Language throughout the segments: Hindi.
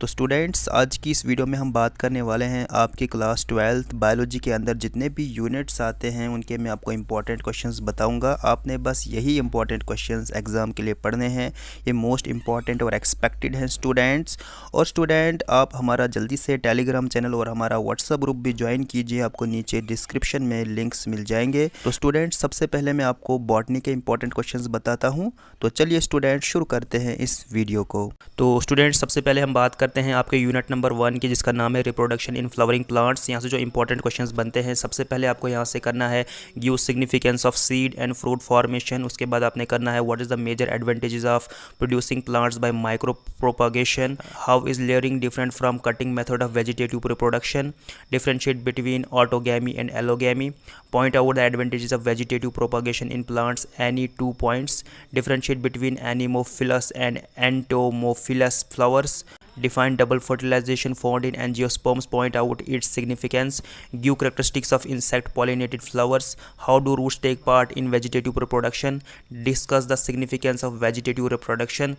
तो स्टूडेंट्स, आज की इस वीडियो में हम बात करने वाले हैं आपके क्लास 12th बायोलॉजी के अंदर जितने भी यूनिट्स आते हैं उनके मैं आपको इंपॉर्टेंट क्वेश्चंस बताऊंगा। आपने बस यही इंपॉर्टेंट क्वेश्चंस एग्ज़ाम के लिए पढ़ने हैं। ये मोस्ट इंपॉर्टेंट और एक्सपेक्टेड हैं स्टूडेंट्स। और स्टूडेंट, आप हमारा जल्दी से टेलीग्राम चैनल और हमारा व्हाट्सअप ग्रुप भी ज्वाइन कीजिए, आपको नीचे डिस्क्रिप्शन में लिंक्स मिल जाएंगे। तो स्टूडेंट्स, सबसे पहले मैं आपको बॉटनी के इंपॉर्टेंट क्वेश्चंस बताता हूँ। तो चलिए स्टूडेंट, शुरू करते हैं इस वीडियो को। तो स्टूडेंट्स, सबसे पहले हम बात करते हैं आपके यूनिट नंबर 1 की, जिसका नाम है रिप्रोडक्शन इन फ्लावरिंग प्लांट्स। यहाँ से जो इंपॉर्टेंट क्वेश्चंस बनते हैं, सबसे पहले आपको यहाँ से करना है give significance of seed and fruit formation. उसके बाद आपने करना है what is the major advantages of producing plants by micro propagation, how is layering different from cutting method of vegetative reproduction, differentiate between autogamy and allogamy, point out the advantages of vegetative propagation in plants, any 2 points, differentiate between anemophilous and entomophilous flowers, define double fertilization found in angiosperms, point out its significance, give characteristics of insect pollinated flowers, how do roots take part in vegetative reproduction, discuss the significance of vegetative reproduction,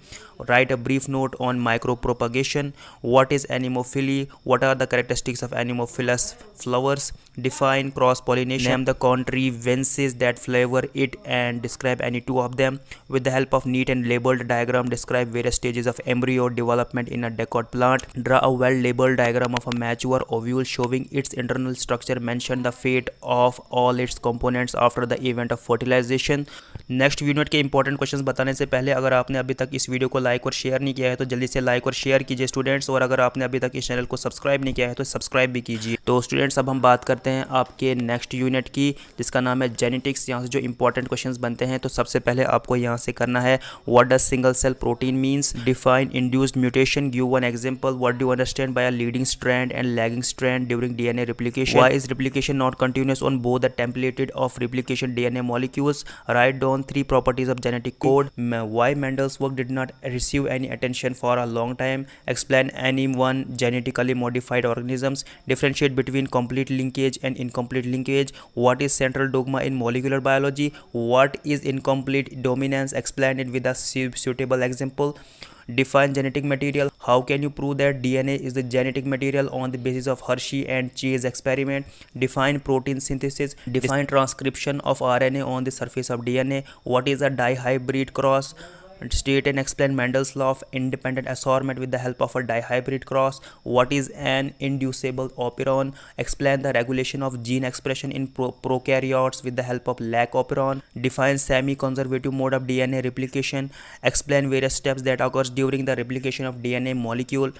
write a brief note on micropropagation, what is anemophily, what are the characteristics of anemophilous flowers, define cross pollination, name the contrivances that flavor it and describe any 2 of them. With the help of neat and labeled diagram, describe various stages of embryo development in a dicot plant. Draw a well labeled diagram of a mature ovule showing its internal structure. Mention the fate of all its components after the event of fertilization. Next unit के इंपॉर्टेंट क्वेश्चंस बताने से पहले, अगर आपने अभी तक इस वीडियो को लाइक और शेयर नहीं किया है तो जल्दी से लाइक और शेयर कीजिए स्टूडेंट्स। और अगर आपने अभी तक इस चैनल को सब्सक्राइब नहीं किया है तो सब्सक्राइब भी कीजिए। तो स्टूडेंट्स, अब हम बात करते हैं आपके नेक्स्ट यूनिट की, जिसका नाम है जेनेटिक्स। यहाँ से जो इंपॉर्टेंट क्वेश्चंस बनते हैं, तो सबसे पहले आपको यहाँ से करना है what does single cell protein means, define induced mutation, give one example, what do you understand by a leading strand and lagging strand during DNA replication, why is replication not continuous on both the templated of replication DNA molecules, write down 3 properties of genetic code, why Mendel's work did not receive any attention for a long time, explain any one genetically modified organisms, differentiate between complete linkage and incomplete linkage, what is central dogma in molecular biology, what is incomplete dominance, explain it with a suitable example, define genetic material, how can you prove that DNA is the genetic material on the basis of Hershey and Chase experiment, define protein synthesis, define transcription of RNA on the surface of DNA, what is a dihybrid cross, state and explain Mendel's law of independent assortment with the help of a dihybrid cross, what is an inducible operon, explain the regulation of gene expression in prokaryotes with the help of lac operon, define semi-conservative mode of DNA replication, explain various steps that occurs during the replication of DNA molecule,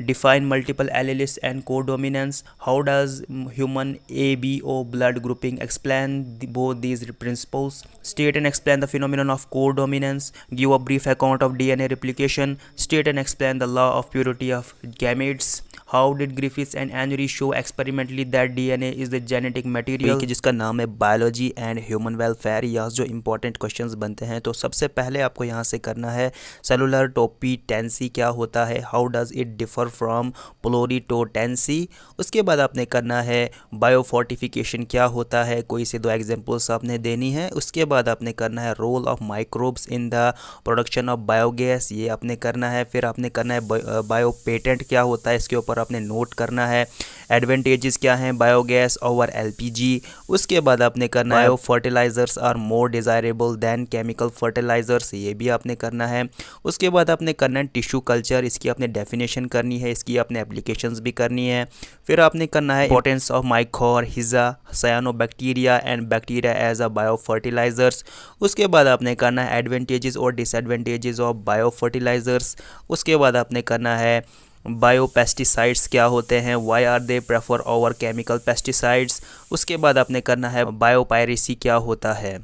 define multiple alleles and codominance, how does human ABO blood grouping, explain both these principles, state and explain the phenomenon of codominance, give a brief account of DNA replication, state and explain the law of purity of gametes, how did Griffiths and Annery show experimentally that DNA is the genetic material, जिसका नाम है बायोलॉजी एंड ह्यूमन वेलफेयर। यहाँ जो इंपॉर्टेंट क्वेश्चंस बनते हैं, तो सबसे पहले आपको यहाँ से करना है सेलुलर टोपिटेंसी क्या होता है, how does it differ from pluripotency. उसके बाद आपने करना है बायोफोर्टिफिकेशन क्या होता है, कोई से 2 एग्जांपल्स आपने देनी है। उसके बाद आपने करना है role of microbes in the production of biogas, ये आपने करना है। फिर आपने करना है बायोपेटेंट क्या होता है, इसके ऊपर आपने नोट करना है। एडवांटेजेस क्या हैं बायोगैस ओवर एलपीजी। उसके बाद आपने करना है bio fertilisers are more desirable than chemical fertilisers, ये भी आपने करना है। उसके बाद आपने करना है टिश्यू कल्चर, इसकी आपने डेफिनेशन करनी है, इसकी आपने एप्लीकेशंस भी करनी है। फिर आपने करना है importance of mycorrhiza, cyanobacteria and bacteria as a bio fertilisers. उसके बाद आपने करना है एडवांटेजेस और डिसएडवांटेजेस ऑफ बायो फर्टिलाइजर्स। उसके बाद आपने करना है बायोपेस्टिसाइड्स क्या होते हैं, why are they prefer over chemical pesticides. उसके बाद आपने करना है बायोपायरेसी क्या होता है।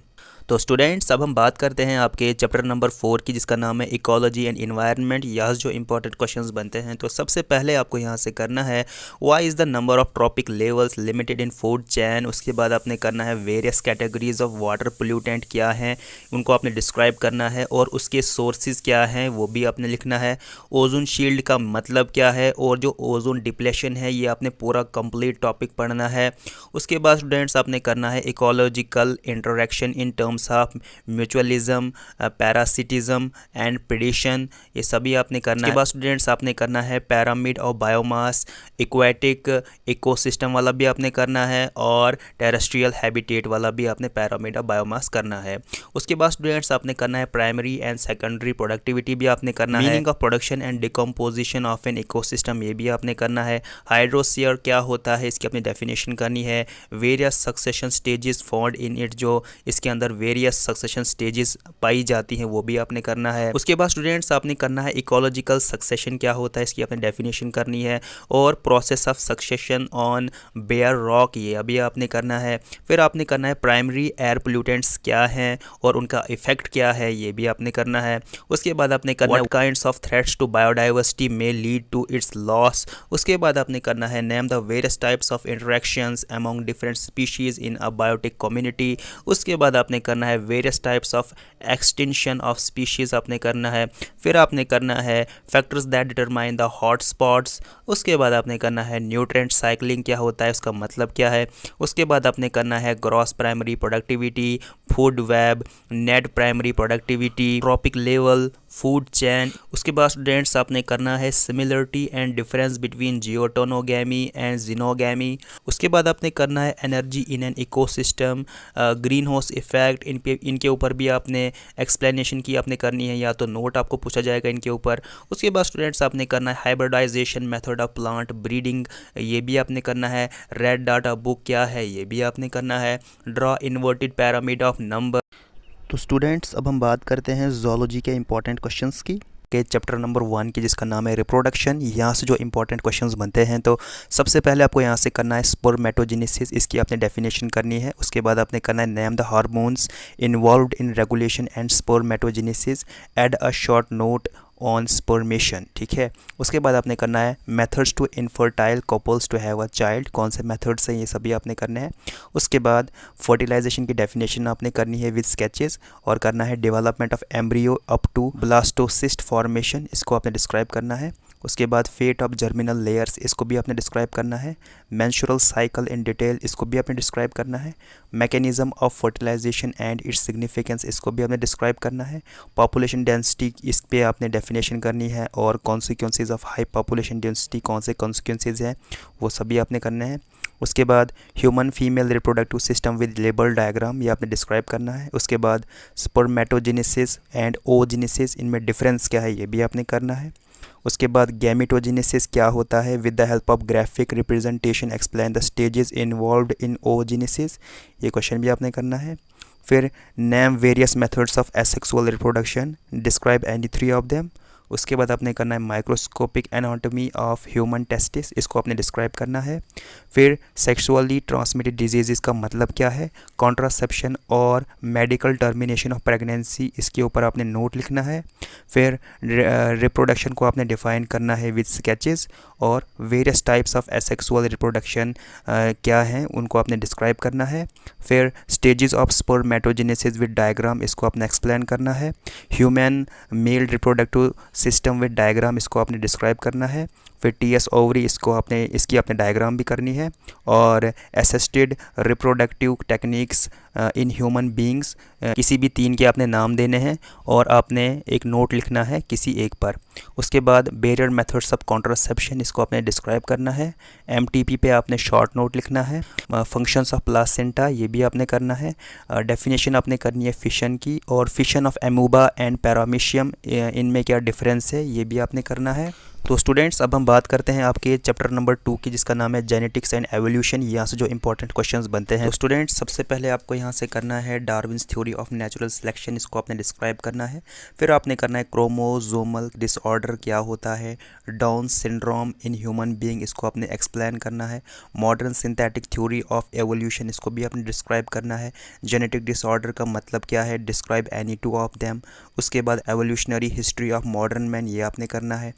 तो स्टूडेंट्स, अब हम बात करते हैं आपके चैप्टर नंबर 4 की, जिसका नाम है इकोलॉजी एंड इन्वायरमेंट। यहाँ जो इंपॉर्टेंट क्वेश्चंस बनते हैं, तो सबसे पहले आपको यहाँ से करना है why is the number of trophic levels limited in food chain. उसके बाद आपने करना है various categories of water pollutant क्या हैं, उनको आपने डिस्क्राइब करना है और उसके सोर्सेज क्या हैं वो भी आपने लिखना है। ओजोन शील्ड का मतलब क्या है और जो ओजोन डिप्लेशन है ये आपने पूरा कंप्लीट टॉपिक पढ़ना है। उसके बाद स्टूडेंट्स आपने करना है ecological interaction in term forms of mutualism, parasitism and predation, ये सभी आपने करना है। इसके बाद स्टूडेंट्स आपने करना है pyramid of biomass, aquatic ecosystem वाला भी आपने करना है और टेरेस्ट्रियल हैबिटेट वाला भी आपने पिरामिड ऑफ बायोमास करना है। उसके बाद स्टूडेंट्स आपने करना है प्राइमरी एंड सेकेंडरी प्रोडक्टिविटी भी आपने करना है, meaning of production and decomposition of an ecosystem ये भी आपने करना है, हाइड्रोस्फीयर क्या होता है इसकी अपनी डेफिनेशन करनी है, various succession stages found in it, जो इसके अंदर वेरियस सक्सेशन स्टेजेस पाई जाती हैं वो भी आपने करना है। उसके बाद स्टूडेंट्स आपने करना है इकोलॉजिकल सक्सेशन क्या होता है इसकी आपने डेफिनेशन करनी है, और process of succession on bare rock ये अभी आपने करना है। फिर आपने करना है प्राइमरी एयर पोल्यूटेंट्स क्या हैं और उनका इफेक्ट क्या है ये भी आपने करना है। उसके बाद आपने करना है what kinds of threats to biodiversity may lead to its loss. उसके बाद आपने करना है name the various types of interactions among different species in a biotic community. उसके बाद आपने करना है various types of extension of species आपने करना है। फिर आपने करना है factors that determine the hot spots. उसके बाद आपने करना है न्यूट्रिएंट साइक्लिंग क्या होता है उसका मतलब क्या है। उसके बाद आपने करना है gross primary productivity, food web, net primary productivity, trophic level, food chain. उसके बाद स्टूडेंट्स आपने करना है similarity and difference between geitonogamy and xenogamy. उसके बाद आपने करना है energy in an ecosystem, green house effect, इनके ऊपर भी आपने एक्सप्लेनेशन की आपने करनी है या तो नोट आपको पूछा जाएगा इनके ऊपर। उसके बाद स्टूडेंट्स आपने करना है hybridisation method of plant breeding ये भी आपने करना है, रेड डाटा बुक क्या है ये भी आपने करना है, draw inverted pyramid of number. तो स्टूडेंट्स अब हम बात करते हैं ज़ूलॉजी के इंपॉर्टेंट क्वेश्चंस की, के चैप्टर नंबर 1 की जिसका नाम है रिप्रोडक्शन। यहाँ से जो इंपॉर्टेंट क्वेश्चंस बनते हैं तो सबसे पहले आपको यहाँ से करना है स्पर्मेटोजेनेसिस, इसकी आपने डेफिनेशन करनी है। उसके बाद आपने करना है name the hormones involved in regulation and spermatogenesis, add a short note on spermiation, ठीक है। उसके बाद आपने करना है methods to infertile couples to have a child, कौन से मेथड्स हैं ये सभी आपने करने हैं। उसके बाद फर्टिलाइजेशन की डेफिनेशन आपने करनी है विद स्केचेस, और करना है development of embryo up to blastocyst formation, इसको आपने डिस्क्राइब करना है। उसके बाद फेट ऑफ जर्मिनल लेयर्स इसको भी आपने डिस्क्राइब करना है। मेंस्ट्रुअल साइकिल इन डिटेल इसको भी आपने डिस्क्राइब करना है। Mechanism of fertilisation and its significance इसको भी आपने डिस्क्राइब करना है। पॉपुलेशन डेंसिटी इस पे आपने डेफिनेशन करनी है, और consequences of high population density कौन से कॉन्सिक्वेंसेज हैं वो सभी आपने करने हैं। उसके बाद human female reproductive system with label diagram ये आपने डिस्क्राइब करना है। उसके बाद स्पर्मेटोजेनेसिस एंड ओजेनेसिस इनमें डिफरेंस क्या है ये भी आपने करना है। उसके बाद गैमेटोजेनेसिस क्या होता है, with the help of graphic representation explain the stages involved in oogenesis, ये क्वेश्चन भी आपने करना है। फिर name various methods of asexual reproduction, describe any 3 of them. उसके बाद आपने करना है microscopic anatomy of human testis, इसको आपने डिस्क्राइब करना है। फिर सेक्सुअली ट्रांसमिटेड डिजीज़ का मतलब क्या है, कॉन्ट्रासेप्शन और मेडिकल टर्मिनेशन ऑफ प्रेगनेंसी इसके ऊपर आपने नोट लिखना है। फिर रिप्रोडक्शन को आपने डिफाइन करना है विद स्केचेस, और various types of asexual reproduction क्या हैं उनको आपने डिस्क्राइब करना है। फिर stages of spermatogenesis with diagram इसको आपने एक्सप्लेन करना है। Human male reproductive system with diagram इसको आपने डिस्क्राइब करना है। फिर टीएस ओवरी इसकी आपने डायग्राम भी करनी है। और assisted reproductive techniques in human beings किसी भी 3 के आपने नाम देने हैं, और आपने एक नोट लिखना है किसी एक पर। उसके बाद बैरियर मेथड्स ऑफ कॉन्ट्रासेप्शन इसको आपने डिस्क्राइब करना है। एमटीपी पे आपने शॉर्ट नोट लिखना है। फंक्शंस ऑफ प्लासेंटा ये भी आपने करना है। डेफिनेशन आपने करनी है फिशन की, और फिशन ऑफ एमूबा एंड पैरामीशियम इनमें क्या डिफरेंस है ये भी आपने करना है। तो स्टूडेंट्स अब हम बात करते हैं आपके चैप्टर नंबर 2 की जिसका नाम है जेनेटिक्स एंड एवोल्यूशन। यहाँ से जो इंपॉर्टेंट क्वेश्चंस बनते हैं तो स्टूडेंट्स सबसे पहले आपको यहाँ से करना है Darwin's theory of natural selection, इसको आपने डिस्क्राइब करना है। फिर आपने करना है क्रोमोसोमल डिसऑर्डर क्या होता है, down syndrome in human being इसको आपने एक्सप्लेन करना है। Modern synthetic theory of evolution इसको भी आपने डिस्क्राइब करना है। जेनेटिक डिसऑर्डर का मतलब क्या है, डिस्क्राइब एनी 2 ऑफ देम। उसके बाद evolutionary history of modern man ये आपने करना है।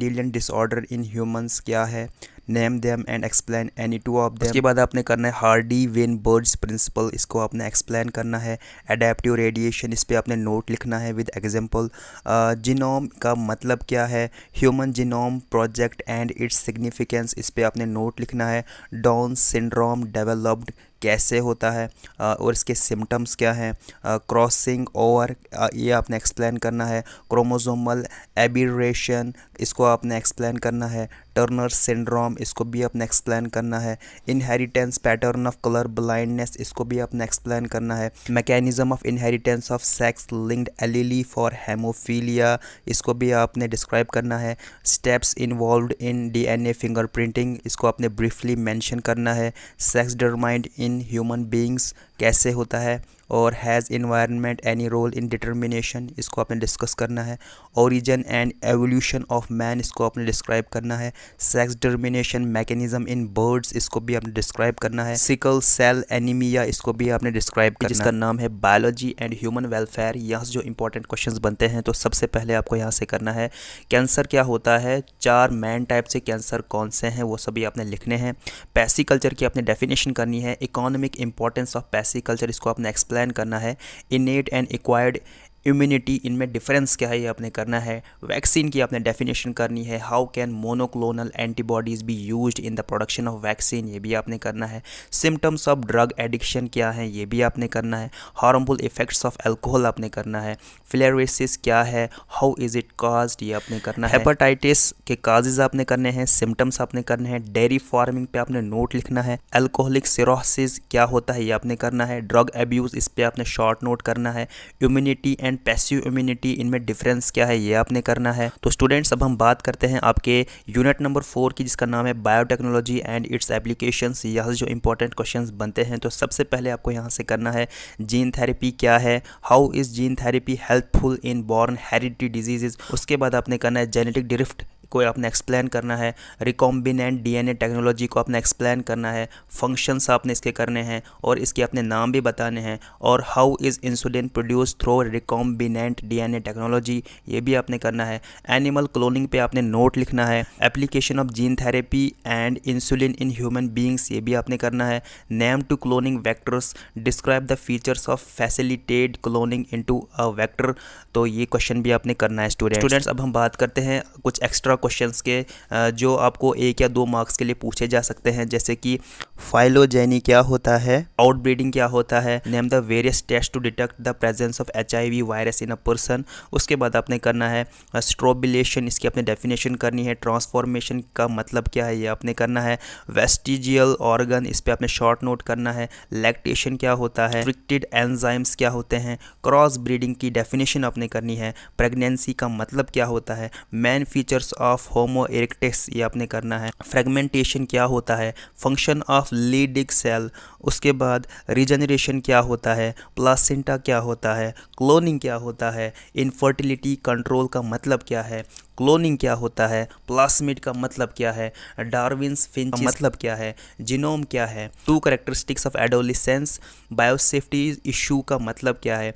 मेंडेलियन डिसऑर्डर इन ह्यूमंस क्या है, name them and explain any 2 of them. उसके बाद आपने करना है हार्डी वेन बर्ड्स प्रिंसिपल, इसको आपने एक्सप्लेन करना है। एडेप्टिव रेडिएशन इस पे आपने नोट लिखना है विद एग्जांपल। जीनोम का मतलब क्या है, human genome project and its significance इस पे आपने नोट लिखना है। डाउन सिंड्रोम डेवलप्ड कैसे होता है और इसके सिम्टम्स क्या हैं, क्रॉसिंग ओवर ये आपने एक्सप्लेन करना है, क्रोमोसोमल एबिरेशन इसको आपने एक्सप्लेन करना है, टर्नर सिंड्रोम इसको भी आपने एक्सप्लेन करना है, inheritance pattern of colour blindness इसको भी आपने एक्सप्लेन करना है, mechanism of inheritance of sex linked allele for haemophilia इसको भी आपने डिस्क्राइब करना है, steps involved in DNA fingerprinting इसको आपने ब्रीफली मेंशन करना है, sex determined in human beings कैसे होता है, और has environment any role in determination इसको आपने डिस्कस करना है, origin and evolution of man इसको आपने डिस्क्राइब करना है, sex determination mechanism in birds इसको भी आपने डिस्क्राइब करना है, सिकल सेल एनीमिया इसको भी आपने डिस्क्राइब करना है, जिसका नाम है बायोलॉजी एंड ह्यूमन वेलफेयर। यहाँ से जो इंपॉर्टेंट क्वेश्चंस बनते हैं तो सबसे पहले आपको यहाँ से करना है कैंसर क्या होता है, 4 मेन टाइप से कैंसर कौन से हैं वो सभी आपने लिखने हैं, पैसिकल्चर की आपने डेफिनेशन करनी है, इकोनॉमिक इंपॉर्टेंस ऑफ पैसिकल्चर इसको आपने एक्सप्लेन करना है, इनेट एंड एक्वायर्ड इम्यूनिटी इनमें डिफरेंस क्या है ये आपने करना है, वैक्सीन की आपने डेफिनेशन करनी है, how can monoclonal antibodies be used in the production of vaccine ये भी आपने करना है, सिम्टम्स ऑफ ड्रग एडिक्शन क्या है ये भी आपने करना है, हार्मफुल इफेक्ट्स ऑफ अल्कोहल आपने करना है, फ्लेरोसिस क्या है, हाउ इज़ इट काज्ड ये आपने करना है, हेपेटाइटिस के काजेज आपने करने हैं, सिम्टम्स आपने करने हैं, डेयरी फार्मिंग पे आपने नोट लिखना है, अल्कोहलिक सिरोसिस क्या होता है ये आपने करना है, ड्रग एब्यूज़ इस पर आपने शॉर्ट नोट करना है, इम्यूनिटी एंड पैसिव इम्यूनिटी इनमें डिफरेंस क्या है ये आपने करना है। तो स्टूडेंट्स अब हम बात करते हैं आपके यूनिट नंबर 4 की जिसका नाम है बायोटेक्नोलॉजी एंड इट्स एप्लीकेशंस। यहाँ से जो इंपॉर्टेंट क्वेश्चंस बनते हैं तो सबसे पहले आपको यहाँ से करना है जीन थेरेपी क्या है, how is gene therapy helpful in born heredity diseases. उसके बाद आपने करना है जेनेटिक ड्रिफ्ट को आपने एक्सप्लेन करना है, रिकॉम्बिनेंट डीएनए टेक्नोलॉजी को आपने एक्सप्लेन करना है, फंक्शंस आपने इसके करने हैं और इसके अपने नाम भी बताने हैं, और how is insulin produce through recombinant DNA technology ये भी आपने करना है, एनिमल क्लोनिंग पे आपने नोट लिखना है, application of gene therapy and insulin in human beings ये भी आपने करना है, name two cloning vectors, describe the features of facilitated cloning into a vector. तो ये क्वेश्चन भी आपने करना है स्टूडेंट्स। अब हम बात करते हैं कुछ एक्स्ट्रा क्वेश्चंस के जो आपको 1 या 2 मार्क्स के लिए पूछे जा सकते हैं, जैसे कि फाइलोजेनी क्या होता है, आउटब्रीडिंग क्या होता है, name the various test to detect the presence of HIV virus in a person. उसके बाद आपने करना है स्ट्रोबिलेशन इसकी अपने डेफिनेशन करनी है, ट्रांसफॉर्मेशन का मतलब क्या है ये आपने करना है, वेस्टिजियल ऑर्गन इस पर आपने शॉर्ट नोट करना है, लैक्टेशन क्या होता है, रिस्ट्रिक्टेड एंजाइम्स क्या होते हैं, क्रॉस ब्रीडिंग की डेफिनेशन आपने करनी है, प्रेगनेंसी का मतलब क्या होता है, main features of homo erectus ये आपने करना है, फ्रेगमेंटेशन क्या होता है, फंक्शन ऑफ लीडिंग सेल, उसके बाद रीजनरेशन क्या होता है, प्लासेंटा क्या होता है, क्लोनिंग क्या होता है, इनफर्टिलिटी कंट्रोल का मतलब क्या है, क्लोनिंग क्या होता है, प्लास्मिड का मतलब क्या है, डार्विन्स फिंच का मतलब क्या है, जीनोम क्या है, 2 characteristics of adolescence, biosafety issue का मतलब क्या है,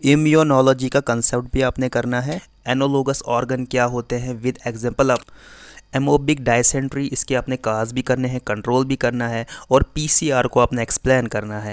इम्यूनोलॉजी का कंसेप्ट भी आपने करना है, एनोलोगस ऑर्गन क्या होते हैं with example of amoebic dysentery इसके आपने काज भी करने हैं, कंट्रोल भी करना है, और PCR को आपने एक्सप्लेन करना है।